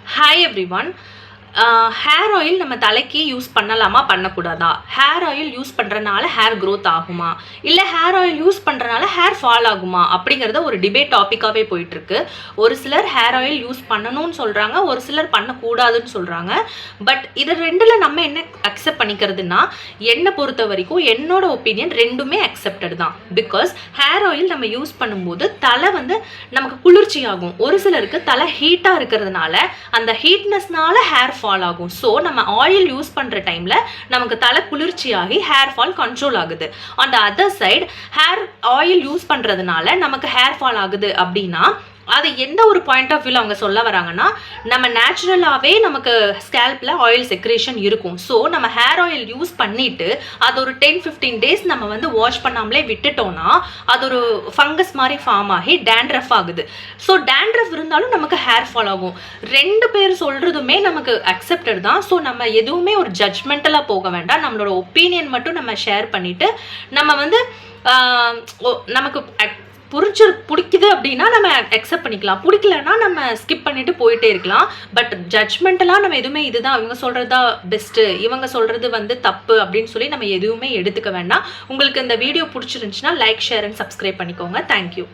Hi everyone. Hair oil நம்ம தலைக்கு use பண்ணலாமா பண்ணக்கூடாதா? ஹேர் ஆயில் யூஸ் பண்ணுறனால ஹேர் க்ரோத் ஆகுமா, இல்லை ஹேர் ஆயில் யூஸ் பண்ணுறனால ஹேர் ஃபால் ஆகுமா அப்படிங்கிறத ஒரு டிபேட் டாப்பிக்காகவே போயிட்டுருக்கு. ஒரு சிலர் ஹேர் ஆயில் யூஸ் பண்ணணும்னு சொல்கிறாங்க, ஒரு சிலர் பண்ணக்கூடாதுன்னு சொல்கிறாங்க. பட் இது ரெண்டில் நம்ம என்ன அக்செப்ட் பண்ணிக்கிறதுனா, என்னை பொறுத்த வரைக்கும் என்னோட ஒப்பீனியன் ரெண்டுமே அக்செப்டட் தான். பிகாஸ் ஹேர் ஆயில் நம்ம யூஸ் பண்ணும்போது தலை நமக்கு குளிர்ச்சி ஆகும். ஒரு சிலருக்கு தலை ஹீட்டாக இருக்கிறதுனால அந்த ஹீட்னஸ்னால ஹேர் ஃபால் ஆகும். ஸோ நம்ம ஆயில் யூஸ் பண்ணுற டைமில் நமக்கு தலை குளிர்ச்சியாகி ஹேர் ஃபால் கண்ட்ரோல் ஆகுது. On the other side hair oil use பண்ணுறதுனால நமக்கு ஹேர் ஃபால் ஆகுது அப்படின்னா அது எந்த ஒரு பாயிண்ட் ஆஃப் வியூவில் அவங்க சொல்ல வராங்கன்னா, நம்ம நேச்சுரலாகவே நமக்கு ஸ்கேல்பில் ஆயில் செக்ரேஷன் இருக்கும். ஸோ நம்ம ஹேர் ஆயில் யூஸ் பண்ணிவிட்டு அது ஒரு 10-15 டேஸ் நம்ம வாஷ் பண்ணாமலே விட்டுட்டோம்னா அது ஒரு ஃபங்கஸ் மாதிரி ஃபார்ம் ஆகி டேண்ட்ரஃப் ஆகுது. ஸோ டேண்ட்ரஃப் இருந்தாலும் நமக்கு ஹேர் ஃபால் ஆகும். ரெண்டு பேர் சொல்கிறதுமே நமக்கு அக்செப்டட் தான். ஸோ நம்ம எதுவுமே ஒரு ஜட்ஜ்மெண்டலாக போக வேண்டாம். நம்மளோட ஒப்பீனியன் மட்டும் நம்ம ஷேர் பண்ணிவிட்டு நம்ம நமக்கு பிடிக்குது அப்படின்னா நம்ம அக்செப்ட் பண்ணிக்கலாம், பிடிக்கலன்னா நம்ம ஸ்கிப் பண்ணிட்டு போயிட்டே இருக்கலாம். பட் ஜட்ஜ்மெண்டெல்லாம் நம்ம எதுவுமே இதுதான் இவங்க சொல்கிறதா பெஸ்ட்டு, இவங்க சொல்கிறது தப்பு அப்படின்னு சொல்லி நம்ம எதுவுமே எடுத்துக்க வேண்டாம். உங்களுக்கு இந்த வீடியோ பிடிச்சிருந்துச்சுன்னா லைக், ஷேர் அண்ட் சப்ஸ்கிரைப் பண்ணிக்கோங்க. தேங்க்யூ.